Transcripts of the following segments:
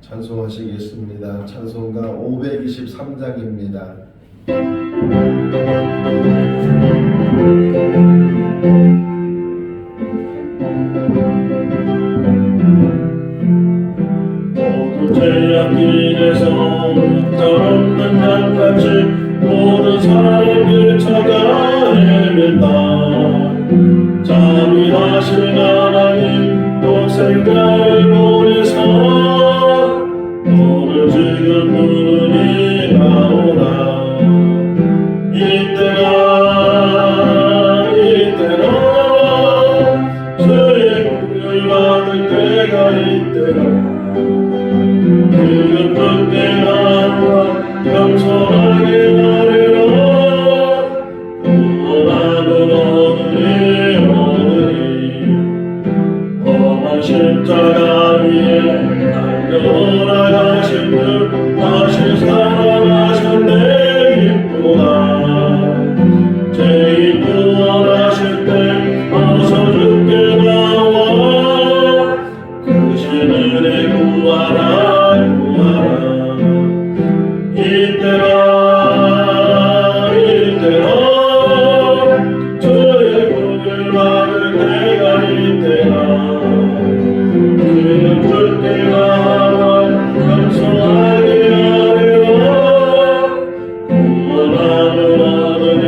찬송하시겠습니다. 찬송가 523장입니다. 모두 제약길에서 없는 날같이 모든 사람들 찾아 헤맨다. 자비하신 하나님 독생자를 보내사 너를 지금 부르니 나오라. 이때라 주의 긍휼 받을 때가 이때라. 그는 그때나 겸손하게 하리라. 구원함을 얻으리. 험한 십자가 위에 달려나가신 분 다시 살아나셨네. 기쁘다. 죄인 구원하실 때 어서 주께 나와 그 신은혜 구하라. 이때라 주의 긍휼 받을 때가 이때라. 그는 주께 나와 겸손하게 하리라. 구원함을 얻으리.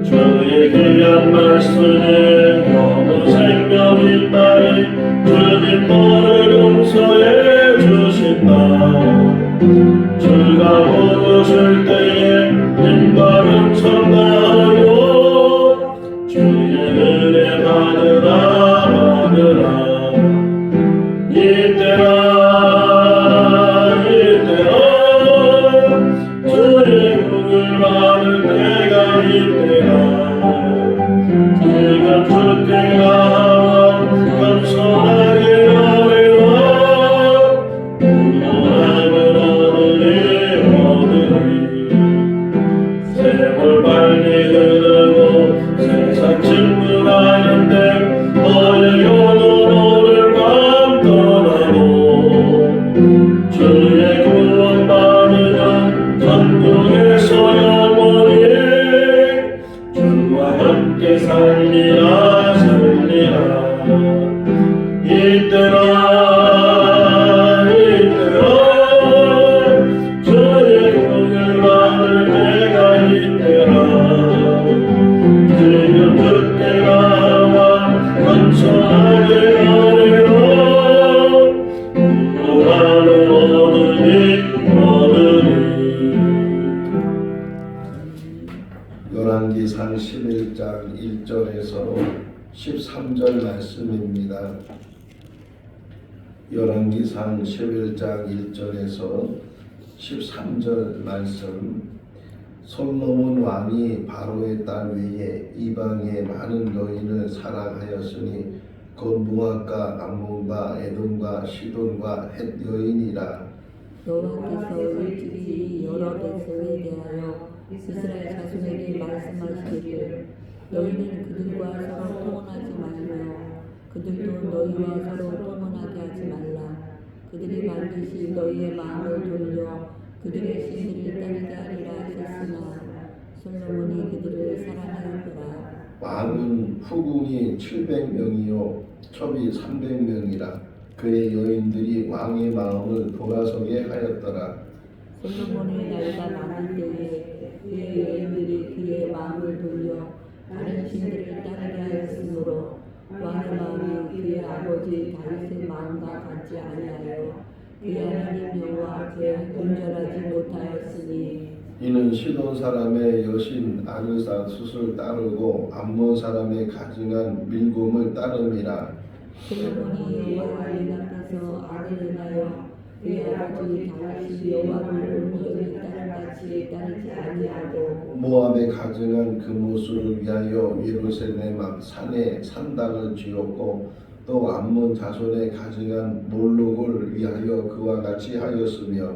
주의 귀한 말씀에 영원 생명이 있다니 주님 너를 용서해 주신다. 주가 부르실 때에 힘과 명성 다하여 주의 은혜 받으라. 이때라 주의 긍휼 받을 때가 이때라. 지금 주께 나와 겸손하게 하리라. 구원함을 얻으리. 세월 빨리 흐르고 세상 침묵하는데 너의 영혼 오늘 밤 떠나고 주의 구원 받으면 천국에서 영원히 주와 함께 살리라. 이때라 주의 긍휼 받을 때가 이때라. 지금 주께 나와 겸손하게 하리라. 구원함을 얻으리. 열왕기상 11장 1절에서 13절 말씀입니다. 열왕기상 11장 1절에서 13절 말씀. 솔로몬 왕이 바로의 딸 외에 이방의 많은 여인을 사랑하였으니 곧 모압과 암몬과 에돔과 시돈과 헷 여인이라. 여호와께서 일찍이 여러 백성에 대하여 이스라엘 자손에게 말씀하시기를 너희는 그들과 서로 통혼하지 말며 그들도 너희와 서로 통혼하게 하지 말라. 그들이 반드시 너희의 마음을 돌려 그들의 신들을 따르게 하리라 하셨으나 솔로몬이 그들을 사랑하였더라. 왕은 후궁이 700명이요 첩이 300명이라. 그의 여인들이 왕의 마음을 돌아서게 하였더라. 솔로몬의 나이가 많을 때에 그의 여인들이 그의 마음을 돌려 다른 신들을 따르게 하였으므로 왕의 마음이 그의 아버지 다윗의 마음과 같지 아니하여 그의 하나님 여호와 앞에 온전하지 못하였으니 이는 시돈 사람의 여신 아느사 숫을 따르고 암몬 사람의 가증한 밀곰을 따름이라. 솔로몬이 여호와 앞에서 악을 행하여 그의 아버지 다윗이 여호와를 온전히 따름같이 따르지 아니하고 모압에 가증한 그 모수를 위하여 예루살렘 앞 산에 산당을 지었고 또 암몬 자손의 가증한 몰록을 위하여 그와 같이 하였으며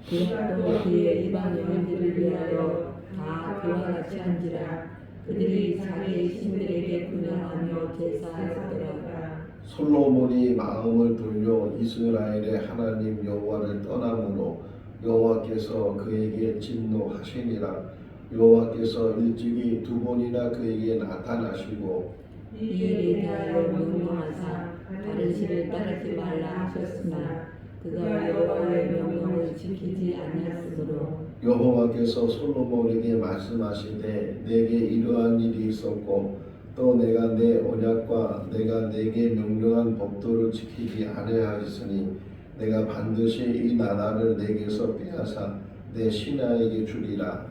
그가 또 그의 이방 여인들을 위하여 다 그와 같이 한지라. 그들이 자기의 신들에게 분양하며 제사하였더라. 솔로몬이 마음을 돌려 이스라엘의 하나님 여호와를 떠남으로 여호와께서 그에게 진노하시니라. 여호와께서 일찍이 두 번이나 그에게 나타나시고 이 일에 대하여 명령하사 다른 신을 따르지 말라 하셨으나 그가 여호와의 명령을 지키지 아니하였으므로 여호와께서 솔로몬에게 말씀하시되 내게 이러한 일이 있었고 또 내가 내 언약과 내가 내게 명령한 법도를 지키지 아니하였으니 내가 반드시 이 나라를 내게서 빼앗아 내 신하에게 주리라.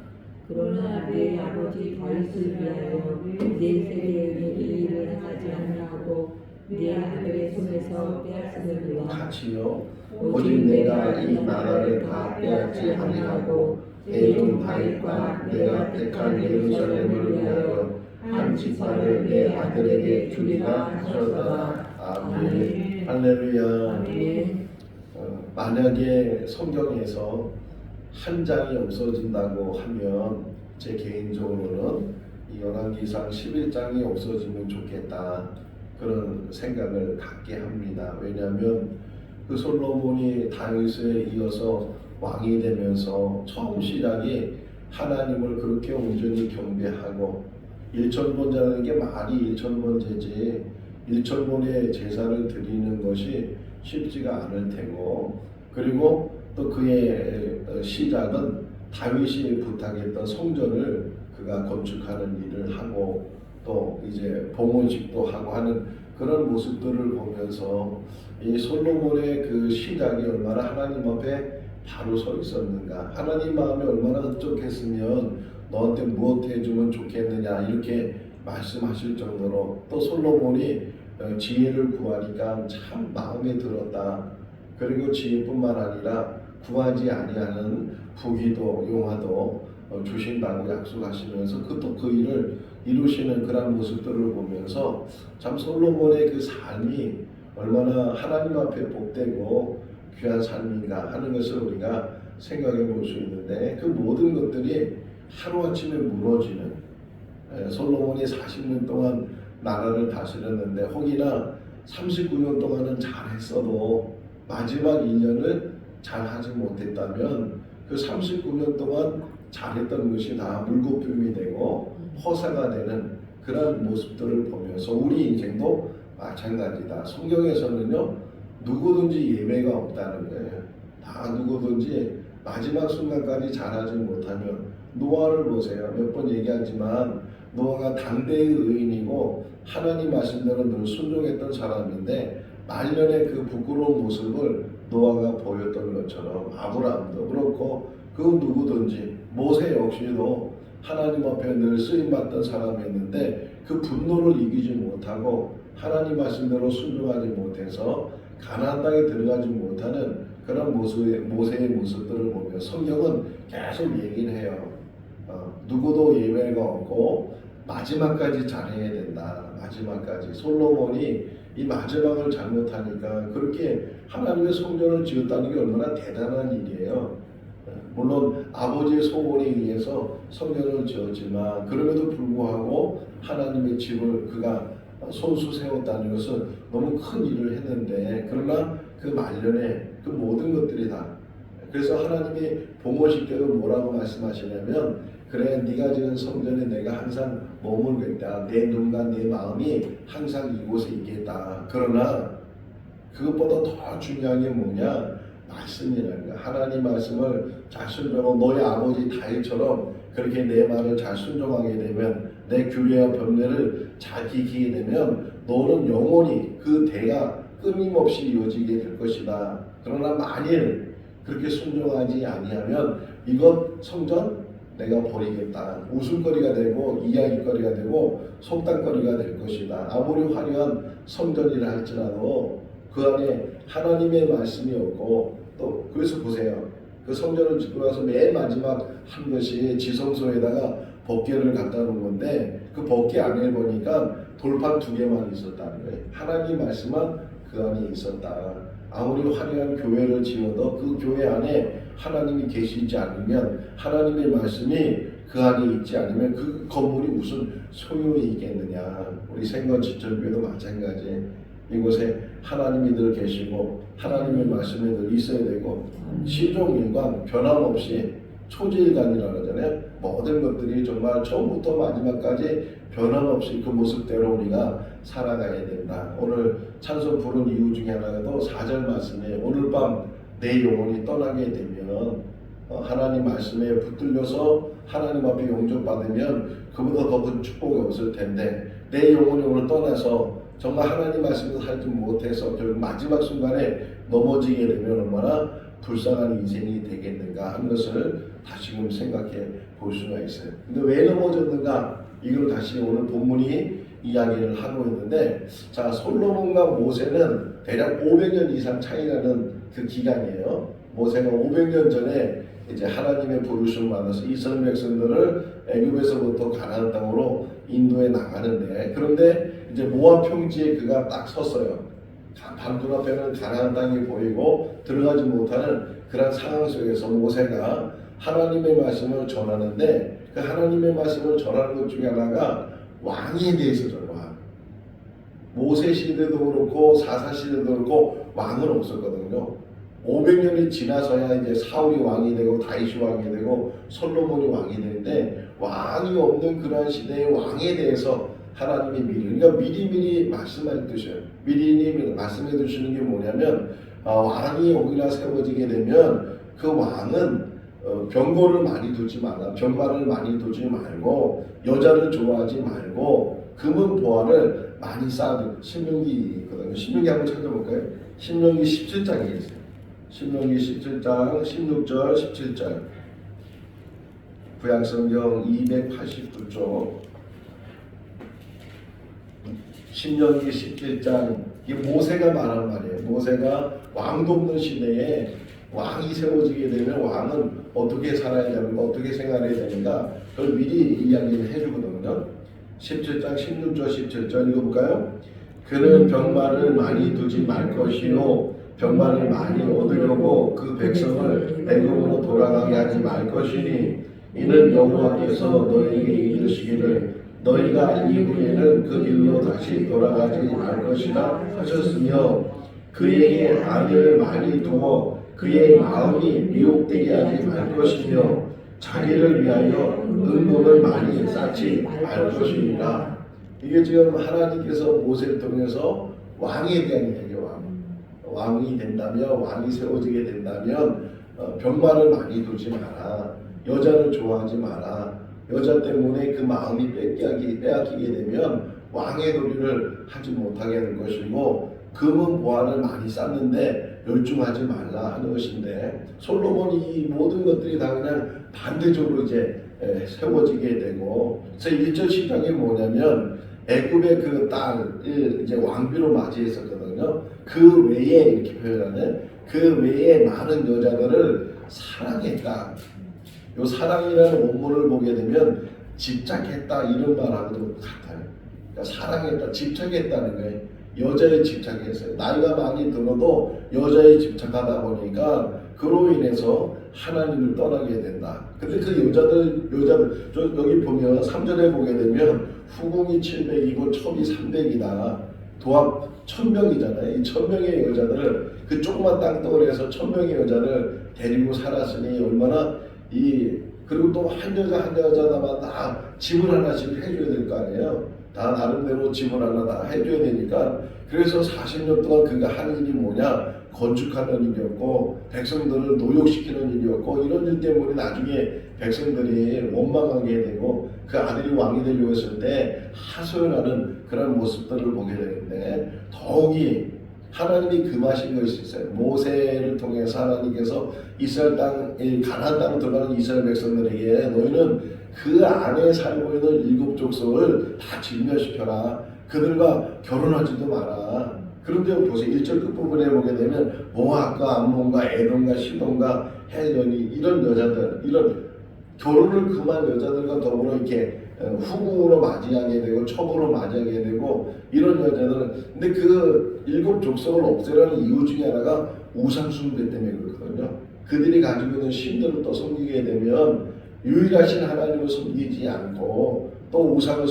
그러나 내 아버지 다윗을 위하여 내 세대에게 이 일을 하지 아니하고 내 아들의 손에서 빼앗으려니와 같이요. 오직 내가 이 나라를 다 빼앗지 아니하고 애종 다윗과 내가 택한 예루살렘을 위하여 한 지파를 내 아들에게 주리라 하셨다. 아멘. 할렐루야. 아멘. 만약에 성경에서 한 장이 없어진다고 하면 제 개인적으로는 이 열왕기상 11장이 없어지면 좋겠다 그런 생각을 갖게 합니다. 왜냐하면 그 솔로몬이 다윗에 이어서 왕이 되면서 처음 시작이 하나님을 그렇게 온전히 경배하고 일천번제라는 게 말이 일천번제지 일천번의 제사를 드리는 것이 쉽지가 않을 테고 그리고 또 그의 시작은 다윗이 부탁했던 성전을 그가 건축하는 일을 하고 또 이제 봉헌식도 하고 하는 그런 모습들을 보면서 이 솔로몬의 그 시작이 얼마나 하나님 앞에 바로 서 있었는가, 하나님 마음이 얼마나 흡족했으면 너한테 무엇 해주면 좋겠느냐 이렇게 말씀하실 정도로 또 솔로몬이 지혜를 구하니까 참 마음에 들었다. 그리고 지혜뿐만 아니라 구하지 아니하는 부귀도 용화도 주신다고 약속하시면서 그 일을 이루시는 그런 모습들을 보면서 참 솔로몬의 그 삶이 얼마나 하나님 앞에 복되고 귀한 삶인가 하는 것을 우리가 생각해 볼 수 있는데 그 모든 것들이 하루아침에 무너지는 솔로몬이 40년 동안 나라를 다스렸는데 혹이나 39년 동안은 잘했어도 마지막 1년을 잘하지 못했다면 그 39년 동안 잘했던 것이 다 물거품이 되고 허사가 되는 그런 모습들을 보면서 우리 인생도 마찬가지다. 성경에서는요 누구든지 예외가 없다는 거예요. 다 누구든지 마지막 순간까지 잘하지 못하면 노아를 보세요. 몇 번 얘기하지만 노아가 당대의 의인이고 하나님 말씀대로 늘 순종했던 사람인데 말년의 그 부끄러운 모습을 노아가 보였던 것처럼 아브라함도 그렇고 그 누구든지 모세 역시도 하나님 앞에 늘 쓰임받던 사람이었는데 그 분노를 이기지 못하고 하나님 말씀대로 순종하지 못해서 가나안 땅에 들어가지 못하는 그런 모세의 모습들을 보며 성경은 계속 얘기를 해요. 누구도 예외가 없고 마지막까지 잘해야 된다. 마지막까지. 솔로몬이 이 마지막을 잘못하니까 그렇게 하나님의 성전을 지었다는 게 얼마나 대단한 일이에요. 물론 아버지의 소원에 의해서 성전을 지었지만 그럼에도 불구하고 하나님의 집을 그가 손수 세웠다는 것은 너무 큰 일을 했는데 그러나 그 말년에 그 모든 것들이 다 그래서 하나님이 봉헌식 때도 뭐라고 말씀하시냐면 그래 네가 지은 성전에 내가 항상 머물겠다. 내 눈과 내 마음이 항상 이곳에 있겠다. 그러나 그것보다 더 중요한 게 뭐냐? 말씀이라는 거야. 하나님 말씀을 잘 순종하고 너희 아버지 다윗처럼 그렇게 내 말을 잘 순종하게 되면 내 규례와 법례를 잘 지키게 되면 너는 영원히 그 대가 끊임없이 이어지게 될 것이다. 그러나 만일 그렇게 순종하지 아니하면 이것 성전 내가 버리겠다. 웃음거리가 되고 이야기거리가 되고 속담거리가 될 것이다. 아무리 화려한 성전이라 할지라도 그 안에 하나님의 말씀이 없고 또 그래서 보세요. 그 성전을 짓고 나서 맨 마지막 한 것이 지성소에다가 법궤를 갖다 놓은 건데 그 법궤 안에 보니까 돌판 2개만 있었다는 거예요. 하나님 말씀만 그 안에 있었다. 아무리 화려한 교회를 지어도 그 교회 안에 하나님이 계시지 않으면 하나님의 말씀이 그 안에 있지 않으면 그 건물이 무슨 소용이 있겠느냐. 우리 생건 지천교회도 마찬가지. 이곳에 하나님이 늘 계시고 하나님의 말씀이 늘 있어야 되고 시종일관 변함없이 초지일관이라고 그러잖아요. 모든 것들이 정말 처음부터 마지막까지 변함없이 그 모습대로 우리가 살아가야 된다. 오늘 찬송 부른 이유 중에 하나도 4절 말씀에 오늘 밤 내 영혼이 떠나게 되면 하나님 말씀에 붙들려서 하나님 앞에 용접받으면 그보다 더 큰 축복이 없을 텐데 내 영혼이 오늘 떠나서 정말 하나님 말씀을 살지 못해서 결국 마지막 순간에 넘어지게 되면 얼마나 불쌍한 인생이 되겠는가 하는 것을 다시금 생각해 볼 수가 있어요. 근데 왜 넘어졌는가? 이걸 다시 오늘 본문이 이야기를 하고 있는데, 자, 솔로몬과 모세는 대략 500년 이상 차이나는 그 기간이에요. 모세가 500년 전에 이제 하나님의 부르심을 받아서 이스라엘 백성들을 애굽에서부터 가나안 땅으로 인도해 나가는데, 그런데 이제 모압 평지에 그가 딱 섰어요. 바로 눈앞에는 가나안 땅이 보이고 들어가지 못하는 그런 상황 속에서 모세가 하나님의 말씀을 전하는데, 그 하나님의 말씀을 전하는 것 중에 하나가 왕에 대해서 전화. 모세 시대도 그렇고 사사 시대도 그렇고 왕은 없었거든요. 500년이 지나서야 이제 사울이 왕이 되고 다윗이 왕이 되고 솔로몬이 왕이 되는데, 왕이 없는 그러한 시대의 왕에 대해서 하나님이 그러니까 미리 말씀해 주셔요. 미리 말씀해 주시는 게 뭐냐면, 왕이 오기나 세워지게 되면 그 왕은 병거를 많이 두지 마라. 병마를 많이 두지 말고 여자를 좋아하지 말고 금은 보화를 많이 쌓아두고. 신명기 있거든요. 신명기 한번 찾아볼까요? 신명기 17장에 있어요. 신명기 17장 16절 17절 구약성경 289쪽 신명기 17장, 이게 모세가 말하는 말이에요. 모세가 왕도 없는 시대에 왕이 세워지게 되면 왕은 어떻게 살아야 되는가, 어떻게 생활해야 되는가, 그걸 미리 이야기를 해주거든요. 17장 16절 17절 읽어볼까요? 그는 병마를 많이 두지 말 것이요 병마를 많이 얻으려고 그 백성을 애굽으로 돌아가게 하지 말 것이니 이는 여호와께서 너희에게 이르시기를 너희가 이후에는 그 길로 다시 돌아가지 말 것이라 하셨으며 그에게 아내를 많이 두어 그의 마음이 미혹되게 하지 말 것이며 자기를 위하여 은금을 많이 쌓지 말 것이니라. 이게 지금 하나님께서 모세를 통해서 왕에 대한 이야기예요. 왕이 된다면, 왕이 세워지게 된다면 병마를 많이 두지 마라. 여자를 좋아하지 마라. 여자 때문에 그 마음이 빼앗기게 되면 왕의 도리를 하지 못하게 될 것이고, 금은 보화를 많이 쌓는데 열중하지 말라 하는 것인데, 솔로몬이 이 모든 것들이 다 그냥 반대적으로 이제 세워지게 되고, 그래서 1절 10장이 뭐냐면 애굽의 그 딸을 이제 왕비로 맞이했었거든요. 그 외에 이렇게 표현하는 그 외에 많은 여자들을 사랑했다. 요 사랑이라는 원문을 보게 되면 집착했다 이런 말하고도 같아요. 그러니까 사랑했다, 집착했다는 거예요. 여자에 집착했어요. 나이가 많이 들어도 여자에 집착하다 보니까 그로 인해서 하나님을 떠나게 된다. 근데 그 여자들 저 여기 보면 3절에 보게 되면 후궁이 700이고 첩이 300이다. 도합 1000명이잖아요. 이 1000명의 여자들을 그 조그만 땅덩어리에서 1000명의 여자를 데리고 살았으니 얼마나 그리고 또 한 여자마다 다 집을 하나씩 해줘야 될 거 아니에요. 다 나름대로 집을 하나 다 해줘야 되니까, 그래서 40년 동안 그가 하는 일이 뭐냐, 건축하는 일이었고 백성들을 노역시키는 일이었고, 이런 일 때문에 나중에 백성들이 원망하게 되고 그 아들이 왕이 되려고 했을 때 하소연하는 그런 모습들을 보게 되는데, 더욱이 하나님이 금하신 것이 있어요. 모세를 통해서 하나님께서 이스라엘 땅, 가나안 땅으로 들어가는 이스라엘 백성들에게 너희는 그 안에 살고 있는 7 족속을 다 진멸시켜라. 그들과 결혼하지도 마라. 그런데 보세요. 1절 끝부분에 보게 되면 모압과 암몬과 에돔과 시돈과 헬련이 이런 여자들, 이런 결혼을 금한 여자들과 더불어 이렇게 후궁으로 맞이하게 되고 첩으로 맞이하게 되고 이런 여자들은, 근데 그 7 족속을 없애라는 이유 중에 하나가 우상 숭배 때문에 그렇거든요. 그들이 가지고 있는 신들을 또 섬기게 되면 유일하신 하나님을 섬기지 않고 또 우상을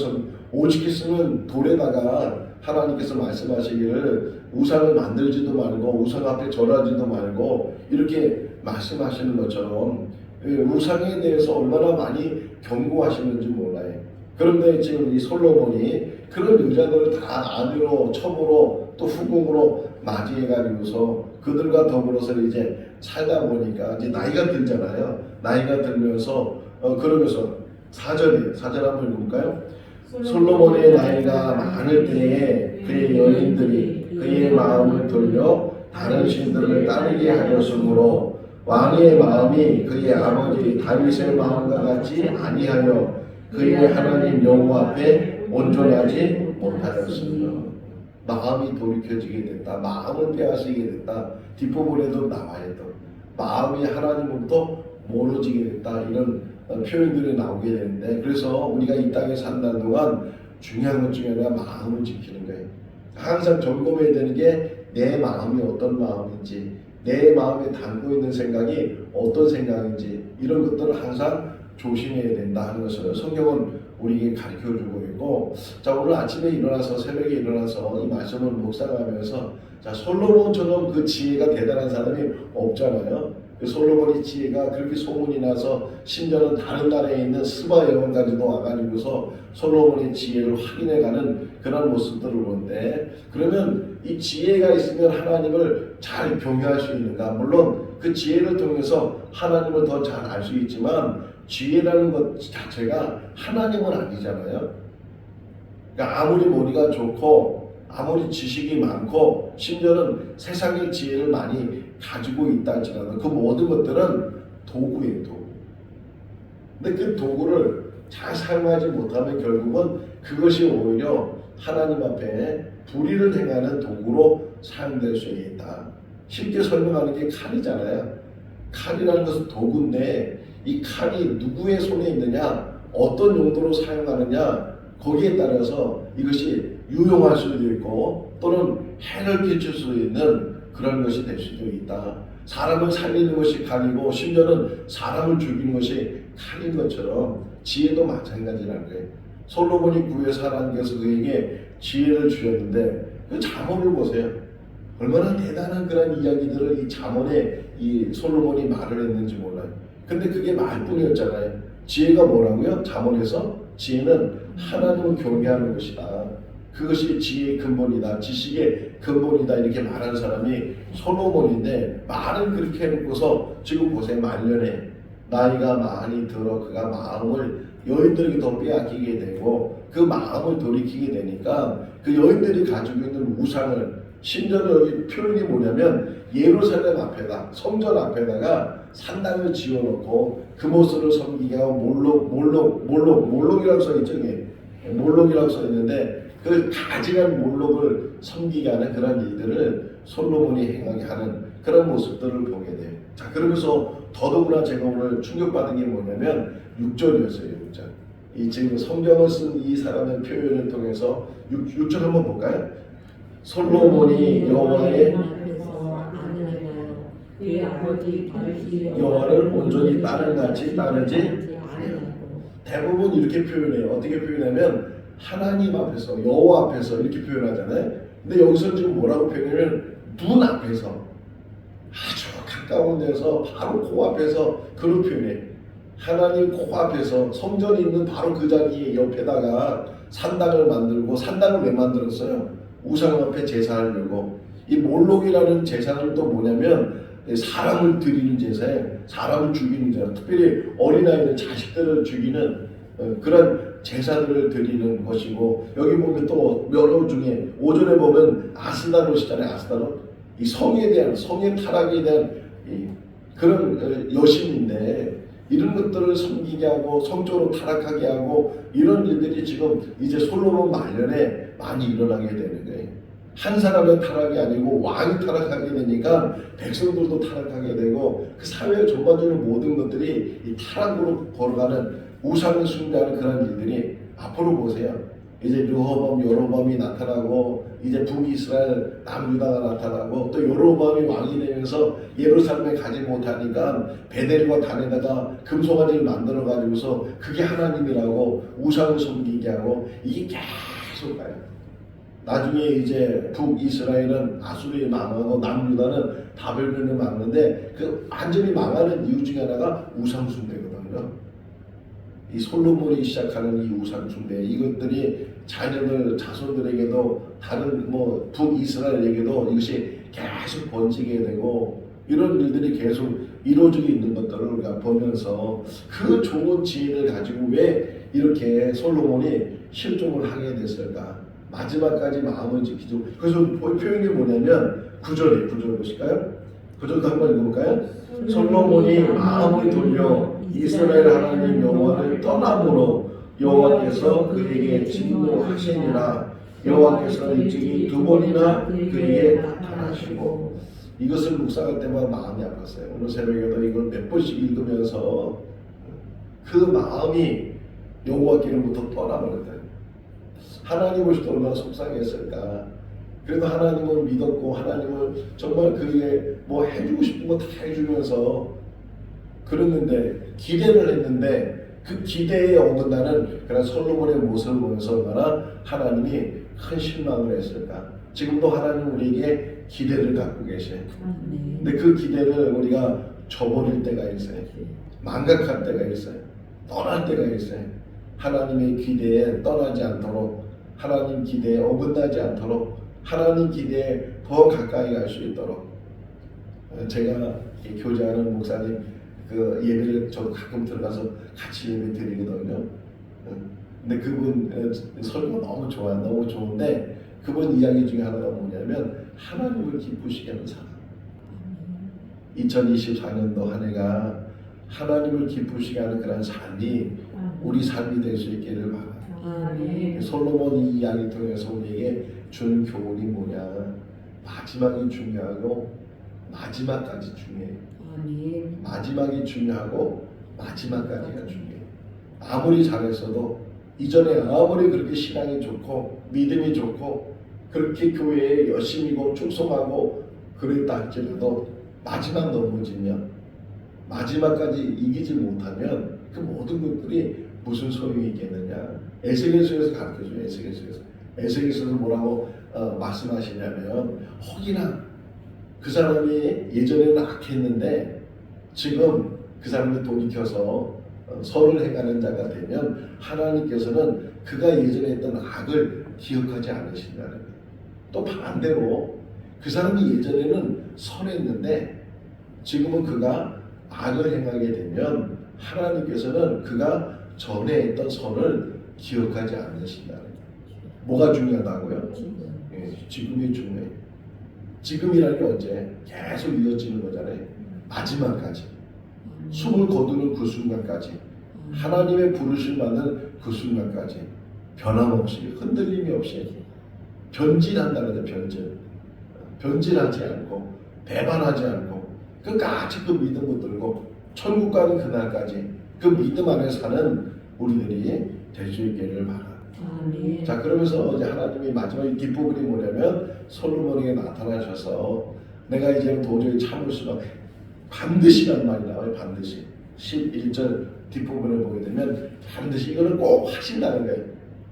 오직 있으면 돌에다가 하나님께서 말씀하시기를 우상을 만들지도 말고 우상 앞에 절하지도 말고 이렇게 말씀하시는 것처럼 우상에 대해서 얼마나 많이 경고하시는지 몰라요. 그런데 지금 이 솔로몬이 그런 여자들을 다 아내로 첩으로 또 후궁으로 맞이해가지고서 그들과 더불어서 이제 살다 보니까 이제 나이가 들잖아요. 나이가 들면서 그러면서 4절 한번 읽을까요? 솔로몬의 나이가 많을 때에 그의 여인들이 그의 마음을 돌려 다른 신들을 따르게 하였으므로 왕의 마음이 그의 아버지 다윗의 마음과 같이 아니하여 그의 하나님 여호와 앞에 온전하지 못하였으며 마음이 돌이켜지게 됐다. 마음을 빼앗기게 됐다. 뒷부분에도 나와요. 또 마음이 하나님으로부터 멀어지게 됐다. 이런 표현들이 나오게 되는데 그래서 우리가 이 땅에 산다는 동안 중요한 것 중에 하나가 마음을 지키는 거예요. 항상 점검해야 되는 게 내 마음이 어떤 마음인지 내 마음에 담고 있는 생각이 어떤 생각인지 이런 것들을 항상 조심해야 된다 하는 것을 성경은 우리에게 가르쳐주고 있고 자 오늘 아침에 일어나서 새벽에 일어나서 이 말씀을 묵상하면서 자 솔로몬처럼 그 지혜가 대단한 사람이 없잖아요. 그 솔로몬의 지혜가 그렇게 소문이 나서 심지어는 다른 나라에 있는 스바 여왕까지도 와가지고서 솔로몬의 지혜를 확인해가는 그런 모습들을 보는데 그러면 이 지혜가 있으면 하나님을 잘 경외할 수 있는가? 물론 그 지혜를 통해서 하나님을 더 잘 알 수 있지만 지혜라는 것 자체가 하나님은 아니잖아요. 그러니까 아무리 머리가 좋고 아무리 지식이 많고 심지어는 세상의 지혜를 많이 가지고 있다 할지라도 그 모든 것들은 도구예요. 도구. 근데 그 도구를 잘 사용하지 못하면 결국은 그것이 오히려 하나님 앞에 불의를 행하는 도구로 사용될 수 있다. 쉽게 설명하는 게 칼이잖아요. 칼이라는 것은 도구인데 이 칼이 누구의 손에 있느냐 어떤 용도로 사용하느냐 거기에 따라서 이것이 유용할 수도 있고 또는 해를 끼칠 수 있는 그런 것이 될 수도 있다. 사람을 살리는 것이 칼이고 심지어는 사람을 죽이는 것이 칼인 것처럼 지혜도 마찬가지라는 거예요. 솔로몬이 구해서 하나님께서 그에게 지혜를 주셨는데 그 잠언을 보세요. 얼마나 대단한 그런 이야기들을 이 잠언에 이 솔로몬이 말을 했는지 몰라요. 근데 그게 말뿐이었잖아요. 지혜가 뭐라고요? 잠언에서 지혜는 하나님을 경외하는 것이다. 그것이 지혜의 근본이다. 지식의 근본이다. 이렇게 말하는 사람이 솔로몬인데 말은 그렇게 해놓고서 지금 보세요. 말년에 나이가 많이 들어 그가 마음을 여인들에게 더 빼앗기게 되고 그 마음을 돌이키게 되니까 그 여인들이 가지고 있는 우상을 심지어는 여기 표현이 뭐냐면 예루살렘 앞에다 성전 앞에다가 산당을 지어놓고 그 모습을 섬기게 하고 몰록이라고 써있죠. 몰록이라고 써있는데 그 가증한 몰록을 섬기게 하는 그런 일들을 솔로몬이 행하게 하는 그런 모습들을 보게 돼요. 자 그러면서 더더구나 제가 오늘 충격받은 게 뭐냐면 6절이었어요. 6절. 이 지금 성경을 쓴 이 사람의 표현을 통해서 6절 한번 볼까요? 솔로몬이 여호와의 여호와를 온전히 따르지 아니하고 대부분 이렇게 표현해요. 어떻게 표현하면 하나님 앞에서 여호와 앞에서 이렇게 표현하잖아요. 근데 여기서 지금 뭐라고 표현하면 눈 앞에서 아주 가까운 데서 바로 코앞에서 그런 표현해요. 하나님 코앞에서 성전이 있는 바로 그 자리 옆에다가 산당을 만들고 산당을 왜 만들었어요? 우상 앞에 제사하려고. 이 몰록이라는 제사는 또 뭐냐면 사람을 드리는 제사예요. 사람을 죽이는 제사. 특별히 어린아이들 자식들을 죽이는 그런 제사들을 드리는 것이고 여기 보면 또 여러 중에 오전에 보면 아스다롯이잖아요. 아스다롯. 이 성에 대한 성의 타락에 대한 그런 여신인데 이런 것들을 섬기게 하고 성적으로 타락하게 하고 이런 일들이 지금 이제 솔로몬 말년에 많이 일어나게 되는 거예요. 한 사람의 타락이 아니고 왕이 타락하게 되니까 백성들도 타락하게 되고 그 사회 전반적인 모든 것들이 이 타락으로 걸어가는 우상을 숭배하는 그런 일들이 앞으로 보세요. 이제 르호보암, 여로보암이 나타나고 이제 북이스라엘, 남유다가 나타나고 또 여로보암이 왕이 되면서 예루살렘에 가지 못하니까 베델과 단에다가 금송아지를 만들어 가지고서 그게 하나님이라고 우상을 섬기게 하고 이게 계속 가요. 나중에 이제 북이스라엘은 아수르에 망하고 남유다는 바벨론에 망하는데 그 완전히 망하는 이유 중에 하나가 우상숭배거든요. 이 솔로몬이 시작하는 이 우상숭배, 이것들이 자손들에게도 다른 뭐 북이스라엘에게도 이것이 계속 번지게 되고 이런 일들이 계속 이루어지고 있는 것들을 우리가 보면서 그 좋은 지혜를 가지고 왜 이렇게 솔로몬이 실종을 하게 됐을까? 마지막까지 마음을 지키죠. 그래서 표현이 뭐냐면 9절 보실까요? 9절도 한번 읽어볼까요? 솔로몬이 마음을 돌려 이스라엘 하나님 여호와를 떠남으로 여호와께서 그에게 진노하시니라. 여호와께서 일찍이 2번이나 그에게 나타나시고. 이것을 묵상할 때마다 마음이 아팠어요. 오늘 새벽에도 이걸 몇 번씩 읽으면서 그 마음이 여호와께로부터 떠나버렸다. 하나님을 또 얼마나 속상했을까. 그래도 하나님을 믿었고 하나님을 정말 그게 뭐 해주고 싶은 거 다 해주면서 그랬는데 기대를 했는데 그 기대에 어긋나는 그런 솔로몬의 모습을 보면서 얼마나 하나님이 큰 실망을 했을까. 지금도 하나님 우리에게 기대를 갖고 계셔요. 근데 그 기대를 우리가 저버릴 때가 있어요. 망각할 때가 있어요. 떠날 때가 있어요. 하나님의 기대에 떠나지 않도록, 하나님 기대에 어긋나지 않도록, 하나님 기대에 더 가까이 갈 수 있도록. 제가 교제하는 목사님 그 예배를 저도 가끔 들어가서 같이 예배 드리거든요. 근데 그분 설교가 너무 좋아요. 너무 좋은데 그분 이야기 중에 하나가 뭐냐면 하나님을 기쁘시게 하는 사람. 2024년도 한 해가 하나님을 기쁘시게 하는 그런 삶이 우리 삶이 될 수 있기를 바랍니다. 솔로몬 이 이야기 통해서 우리에게 주는 교훈이 뭐냐? 마지막이 중요하고 마지막까지 중요해요. 마지막이 중요하고 마지막까지가 중요해요. 아무리 잘했어도 이전에 아무리 그렇게 신앙이 좋고 믿음이 좋고 그렇게 교회에 열심히고 충성하고 그랬다 할지라도 마지막 넘어지면 마지막까지 이기지 못하면 그 모든 것들이 무슨 소용이 있겠느냐. 에스겔서에서 가르쳐줘요. 에스겔서에서 뭐라고 말씀하시냐면 혹이나 그 사람이 예전에는 악했는데 지금 그 사람이 돌이켜서 선을 행하는 자가 되면 하나님께서는 그가 예전에 했던 악을 기억하지 않으신다는 거예요. 또 반대로 그 사람이 예전에는 선했는데 지금은 그가 악을 행하게 되면 하나님께서는 그가 전에 했던 선을 기억하지 않으신다는 거예요. 뭐가 중요하다고요? 지금이 중요해요. 지금이라는 게 언제? 계속 이어지는 거잖아요. 마지막까지. 숨을 거두는 그 순간까지. 하나님의 부르심 받는 그 순간까지. 변함없이, 흔들림이 없이 변질한다는 거죠. 변질하지 않고 배반하지 않고 끝까지 그 믿음 붙들고 천국 가는 그날까지 그 믿음 안에 사는 우리들이 될 수 있기를 바랍니다. 자, 그러면서 이제 하나님이 마지막 뒷부분이 뭐냐면 솔로몬에게 나타나셔서 내가 이제 도저히 참을 수가 반드시라는 말이 나와요. 반드시 11절 뒷부분을 보게 되면 반드시 이거는 꼭 하신다는 거예요.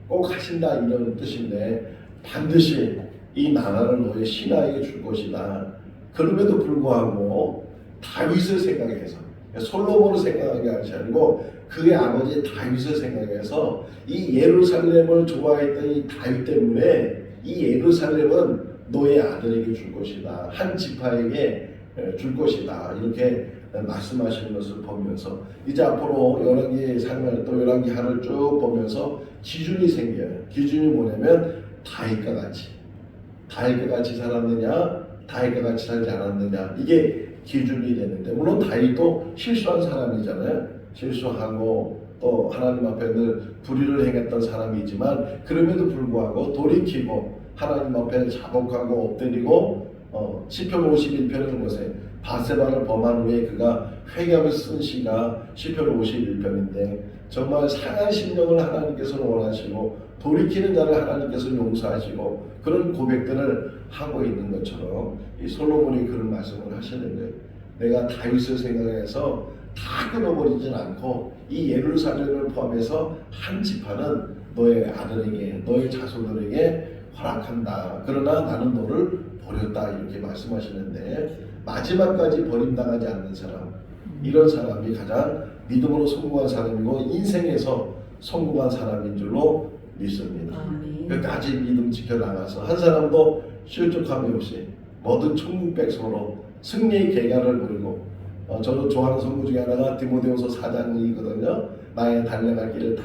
꼭 하신다 이런 뜻인데 반드시 이 나라를 너의 신하에게 줄 것이다. 그럼에도 불구하고 다윗을 생각해서 솔로몬을 생각하는 게 아니고 그의 아버지 다윗을 생각해서 이 예루살렘을 좋아했던 이 다윗 때문에 이 예루살렘은 너의 아들에게 줄 것이다. 한 지파에게 줄 것이다. 이렇게 말씀하시는 것을 보면서 이제 앞으로 열왕기 상을 또 열왕기 하를 쭉 보면서 기준이 생겨요. 기준이 뭐냐면 다윗과 같이 살았느냐, 다윗과 같이 살지 않았느냐, 이게 기준이 되는데 물론 다윗도 실수한 사람이잖아요. 실수하고 또 하나님 앞에 늘 불의를 행했던 사람이지만 그럼에도 불구하고 돌이키고 하나님 앞에 자복하고 엎드리고 시편 51편을 보세요. 바세바를 범한 후에 그가 회개하면서 쓴 시가 시편 51편인데 정말 상한 심령을 하나님께서는 원하시고 돌이키는 자를 하나님께서는 용서하시고 그런 고백들을 하고 있는 것처럼 이 솔로몬이 그런 말씀을 하시는 거예요. 내가 다윗을 생각해서 다 끊어버리진 않고 이 예루살렘을 포함해서 한 지파는 너의 아들에게, 너의 자손들에게 허락한다. 그러나 나는 너를 버렸다. 이렇게 말씀하시는데 마지막까지 버림당하지 않는 사람, 이런 사람이 가장 믿음으로 성공한 사람이고 인생에서 성공한 사람인 줄로 믿습니다. 아멘. 끝까지 믿음 지켜나가서 한 사람도 실족함이 없이 모든 천국 백성으로 승리의 계가를 누리고 저도 좋아하는 성구 중에 하나가 디모데후서 4장이거든요. 나의 달려갈 길을 다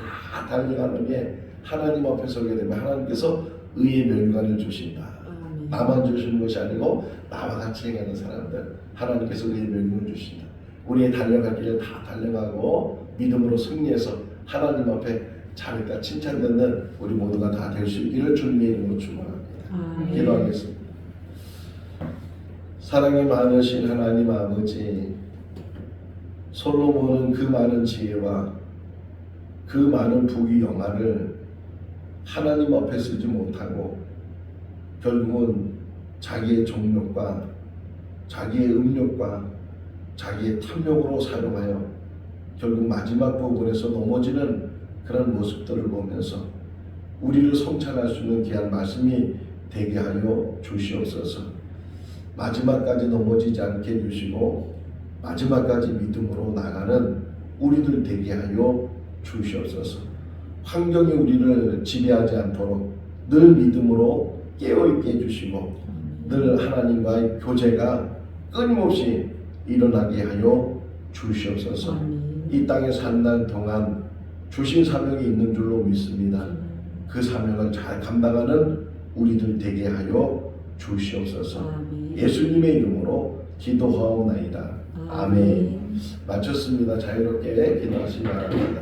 달려가는 게 하나님 앞에 서게 되면 하나님께서 의의 면류관을 주신다. 아멘. 나만 주시는 것이 아니고 나와 같이 행하는 사람들 하나님께서 의의 면류관을 주신다. 우리의 달려갈 길을 다 달려가고 믿음으로 승리해서 하나님 앞에 잘했다 칭찬받는 우리 모두가 다 될 수 있기를 주님의 이름으로 축원합니다. 아멘. 기도하겠습니다. 사랑이 많으신 하나님 아버지, 솔로몬은 그 많은 지혜와 그 많은 부귀 영화를 하나님 앞에 쓰지 못하고 결국은 자기의 정욕과 자기의 음욕과 자기의 탐욕으로 사용하여 결국 마지막 부분에서 넘어지는 그런 모습들을 보면서 우리를 성찬할 수 있는 귀한 말씀이 되게 하여 주시옵소서. 마지막까지 넘어지지 않게 해주시고 마지막까지 믿음으로 나가는 우리들 되게 하여 주시옵소서. 환경이 우리를 지배하지 않도록 늘 믿음으로 깨어있게 해주시고 늘 하나님과의 교제가 끊임없이 일어나게 하여 주시옵소서. 이 땅에 산 날 동안 주신 사명이 있는 줄로 믿습니다. 그 사명을 잘 감당하는 우리들 되게 하여 주시옵소서. 예수님의 이름으로 기도하옵나이다. 아멘. 마쳤습니다. 자유롭게 기도하시기 바랍니다.